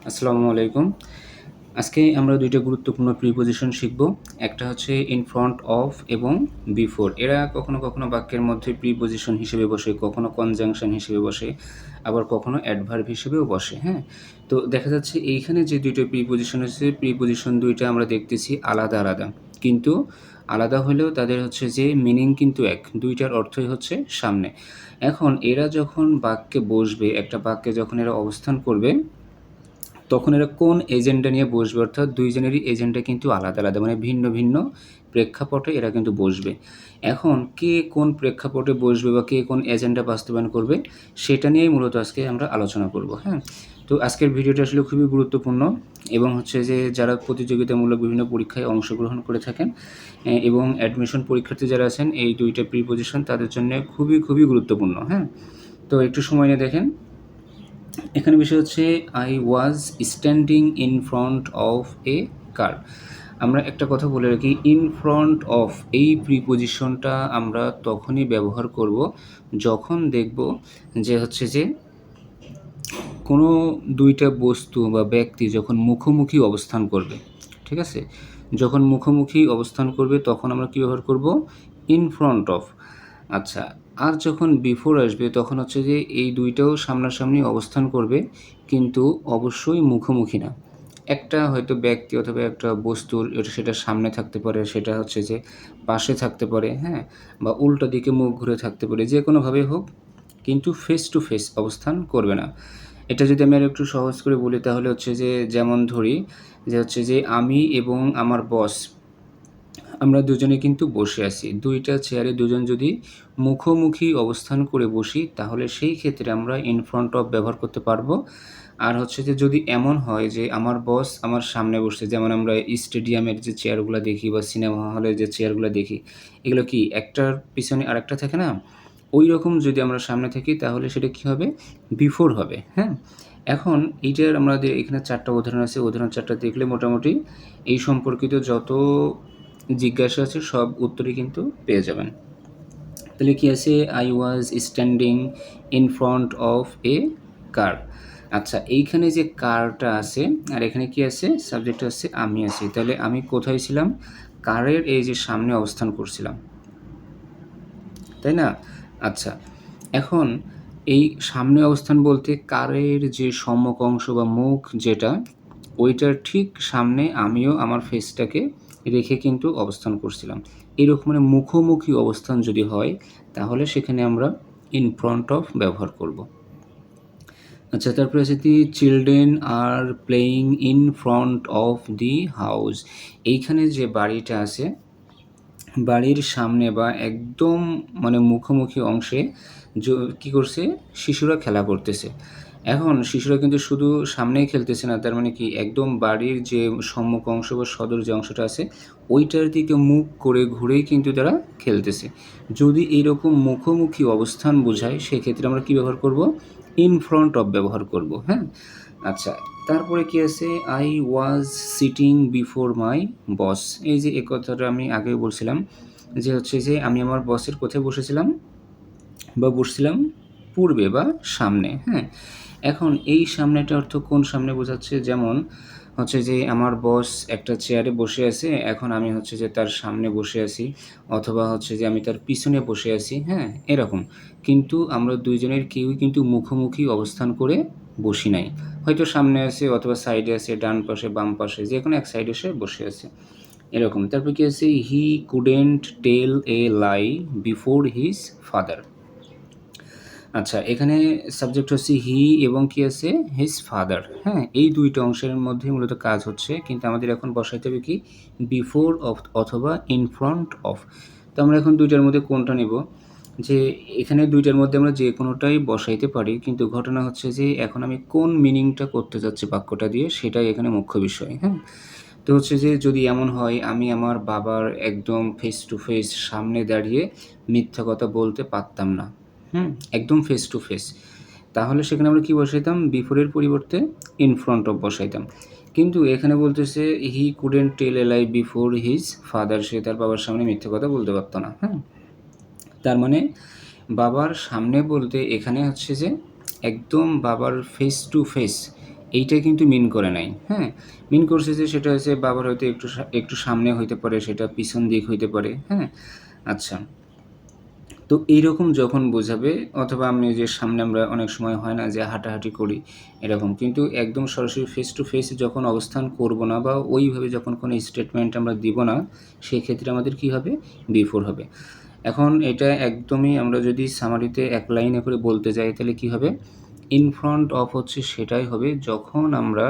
আসসালামু আলাইকুম। আজকে আমরা ২ টা গুরুত্বপূর্ণ প্রিপোজিশন শিখব। একটা হচ্ছে ইন ফ্রন্ট অফ এবং বিফোর। এরা কখনো বাক্যের মধ্যে প্রিপোজিশন হিসেবে বসে, কখনো কনজাংশন হিসেবে বসে, আবার কখনো অ্যাডভার্ব হিসেবেও বসে, হ্যাঁ? তো দেখা যাচ্ছে এইখানে যে ২ টা প্রিপোজিশন আছে, প্রিপোজিশন ২ টা আমরা দেখতেছি আলাদা। কিন্তু আলাদা হলেও তাদের হচ্ছে যে মিনিং কিন্তু এক। ২ টার অর্থই হচ্ছে সামনে। এখন এরা যখন বাক্যে বসবে, একটা বাক্যে যখন এরা অবস্থান করবে তখন এরা কোন এজেন্ডা নিয়ে বসবে, অর্থাৎ ২ জনেরই এজেন্ডা কিন্তু আলাদা, মানে ভিন্ন প্রেক্ষাপটে এরা কিন্তু বসবে। এখন কে কোন প্রেক্ষাপটে বসবে বা কে কোন এজেন্ডা বাস্তবায়ন করবে সেটা নিয়েই মূলত আজকে আমরা আলোচনা করব, হ্যাঁ? তো আজকের ভিডিওটা আসলে খুবই গুরুত্বপূর্ণ এবং হচ্ছে যে যারা প্রতিযোগিতামূলক বিভিন্ন পরীক্ষায় অংশগ্রহণ করে থাকেন এবং অ্যাডমিশন পরীক্ষার্থী যারা আছেন এই ২ টা প্রিপোজিশন তাদের জন্য খুবই গুরুত্বপূর্ণ, হ্যাঁ? তো একটু সময় নিয়ে দেখেন। এখানে বিষয় হচ্ছে I was standing in front of a car. আমরা একটা কথা বলে রাখি, ইন ফ্রন্ট অফ এই প্রিপোজিশনটা আমরা তখনই ব্যবহার করব যখন দেখব যে হচ্ছে যে কোনো ২ টা বস্তু বা ব্যক্তি যখন মুখোমুখি অবস্থান করবে, ঠিক আছে? যখন মুখোমুখি অবস্থান করবে তখন আমরা কী ব্যবহার করব? In front of. আচ্ছা, আর যখন বিফোর আসবে তখন হচ্ছে যে এই ২ টাও সামনাসামনি অবস্থান করবে কিন্তু অবশ্যই মুখোমুখি না। একটা হয়তো ব্যক্তি অথবা একটা বস্তুর সেটা সামনে থাকতে পারে, সেটা হচ্ছে যে পাশে থাকতে পারে, হ্যাঁ? বা উল্টো দিকে মুখ ঘুরে থাকতে পারে, যেকোনোভাবেই হোক কিন্তু ফেস টু ফেস অবস্থান করবে না। এটা যদি আমি আরেকটু সহজ করে বলি তাহলে হচ্ছে যে যেমন ধরি যে হচ্ছে যে আমি এবং আমার বস আমরা দুজনে কিন্তু বসে আছি। ২ টা চেয়ারে দুজন যদি মুখোমুখি অবস্থান করে বসি তাহলে সেই ক্ষেত্রে আমরা ইন ফ্রন্ট অফ ব্যবহার করতে পারবো। আর হচ্ছে যে যদি এমন হয় যে আমার বস আমার সামনে বসছে, যেমন আমরা স্টেডিয়ামের যে চেয়ারগুলা দেখি বা সিনেমা হলের যে চেয়ারগুলা দেখি, এগুলো কি একটার পিছনে আরেকটা থাকে না? ঐরকম যদি আমরা সামনে থাকি তাহলে সেটা কী হবে? বিফোর হবে, হ্যাঁ? এখন এইটার আমাদের এখানে ৪ টা উদাহরণ আছে। উদাহরণ ৪ টা দেখলে মোটামুটি এই সম্পর্কিত যত জিজ্ঞাসা আছে সব উত্তরই কিন্তু পেয়ে যাবেন। তাহলে কি আছে? I was standing in front of a car. আচ্ছা, এইখানে যে কারটা আছে আর এখানে কি আছে? সাবজেক্ট আছে আমি আছি। তাহলে আমি কোথায় ছিলাম? কারের এই যে সামনে অবস্থান করছিলাম। তাই না? আচ্ছা, এখন এই সামনে অবস্থান বলতে কারের যে সম্মুখ অংশ বা মুখ যেটা, ওইটার ঠিক সামনে আমিও আমার ফেসটাকে রেখে কিন্তু অবস্থান করছিলাম। এরকম মানে মুখোমুখি অবস্থান যদি হয়, তাহলে সেখানে আমরা ইন ফ্রন্ট অফ ব্যবহার করব। আচ্ছা, তারপরে আছে the children are playing in front of the house. এইখানে যে বাড়িটা আছে, বাড়ির সামনে বা একদম মানে মুখোমুখি অংশে কী করছে? শিশুরা খেলা করতেছে। এখন শিশুরা কিন্তু শুধু সামনেই খেলতেছে না, তার মানে কি একদম বাড়ির যে সম্মুখ অংশ বা সদর যে অংশটা আছে, ওইটার দিকে মুখ করে ঘুরেই কিন্তু তারা খেলতেছে। যদি এইরকম মুখোমুখি অবস্থান বোঝায়, সেক্ষেত্রে আমরা কী ব্যবহার করব? ইন ফ্রন্ট অফ ব্যবহার করব, হ্যাঁ? আচ্ছা, তারপরে কি আছে? I was sitting before my boss. এই যে কথাটা আমি আগেও বলছিলাম যে হচ্ছে যে আমি আমার বসের কোথায় বসেছিলাম বা বসছিলাম? পূর্বে বা সামনে, হ্যাঁ? এখন এই সামনেটার অর্থ কোন সামনে বোঝাচ্ছে? যেমন হচ্ছে যে আমার বস একটা চেয়ারে বসে আছে, এখন আমি হচ্ছে যে তার সামনে বসে আছি, অথবা হচ্ছে যে আমি তার পিছনে বসে আছি, হ্যাঁ? এরকম। কিন্তু আমরা ২ জনের কেউই কিন্তু মুখোমুখি অবস্থান করে বসি নাই। হয়তো সামনে আছে অথবা সাইডে আছে, ডান পাশে, বাম পাশে যেকোনো এক সাইডে সে বসে আছে, এরকম। তারপর কি আছে? He couldn't tell a lie before his father. আচ্ছা, এখানে সাবজেক্ট হচ্ছে হি এবং কি আছে? হিজ ফাদার, হ্যাঁ? এই ২ টা অংশের মধ্যেই মূলত কাজ হচ্ছে। কিন্তু আমাদের এখন বসাইতে হবে কি? বিফোর অফ অথবা ইন ফ্রন্ট অফ। তো আমরা এখন ২ টার মধ্যে কোনটা নিব? যে এখানে ২ টার মধ্যে আমরা যেকোনোটাই বসাইতে পারি। কিন্তু ঘটনা হচ্ছে যে এখন আমি কোন মিনিংটা করতে চাচ্ছি বাক্যটা দিয়ে সেটাই এখানে মুখ্য বিষয়, হ্যাঁ? তো হচ্ছে যে যদি এমন হয় আমি আমার বাবার একদম ফেস টু ফেস সামনে দাঁড়িয়ে মিথ্যা কথা বলতে পারতাম না, একদম ফেস টু ফেস, তাহলে সেখানে আমরা কি বসাইতাম? বিফোর এর পরিবর্তে ইন ফ্রন্ট অফ বসাইতাম। কিন্তু এখানে বলতেছে he couldn't tell a lie before his father, সে তার বাবার সামনে মিথ্যা কথা বলতে পারত না, হ্যাঁ? তার মানে বাবার সামনে বলতে এখানে হচ্ছে যে একদম বাবার ফেস টু ফেস এইটা কিন্তু মিন করে নাই, হ্যাঁ? মিন করছে যে সেটা হচ্ছে বাবার হয়তো একটু সামনে হইতে পারে, সেটা পিছন দিক হইতে পারে, হ্যাঁ? আচ্ছা। তো এইরকম যখন বোঝাবে, অথবা আমি যে সামনে আমরা অনেক সময় হয় না যে হাঁটাহাঁটি করি এরকম, কিন্তু একদম সরাসরি ফেস টু ফেস যখন অবস্থান করব না বা ওইভাবে যখন কোনো স্টেটমেন্ট আমরা দিব না, সেক্ষেত্রে আমাদের কি হবে? বিফোর হবে। এখন এটা একদমই আমরা যদি সামারিতে এক লাইনে করে বলতে যাই তাহলে কি হবে? ইন ফ্রন্ট অফ হচ্ছে সেটাই হবে যখন আমরা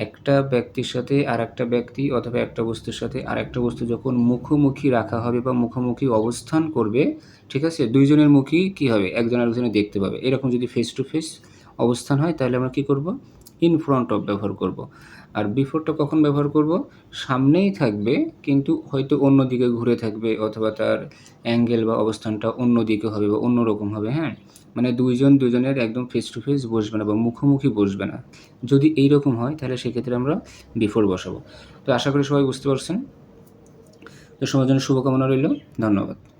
একটা ব্যক্তির সাথে আরেকটা ব্যক্তি অথবা একটা বস্তুর সাথে আরেকটা বস্তু যখন মুখোমুখি রাখা হবে বা মুখোমুখি অবস্থান করবে, ঠিক আছে? দুইজনের মুখই কী হবে? একজন আরেকজনের দেখতে পাবে। এরকম যদি ফেস টু ফেস অবস্থান হয় তাহলে আমরা কী করব? ইন ফ্রন্ট অফ ব্যবহার করব। আর বিফোরটা কখন ব্যবহার করব? সামনেই থাকবে কিন্তু হয়তো অন্য দিকে ঘুরে থাকবে, অথবা তার অ্যাঙ্গেল বা অবস্থানটা অন্য দিকে হবে বা অন্যরকম হবে, হ্যাঁ? মানে দুজনের একদম ফেস টু ফেস বসবে না বা মুখোমুখি বসবে না। যদি এইরকম হয় তাহলে সেক্ষেত্রে আমরা বিফোর বসাবো। তো আশা করি সবাই বুঝতে পারছেন। তো সবার জন্য শুভকামনা রইল। ধন্যবাদ।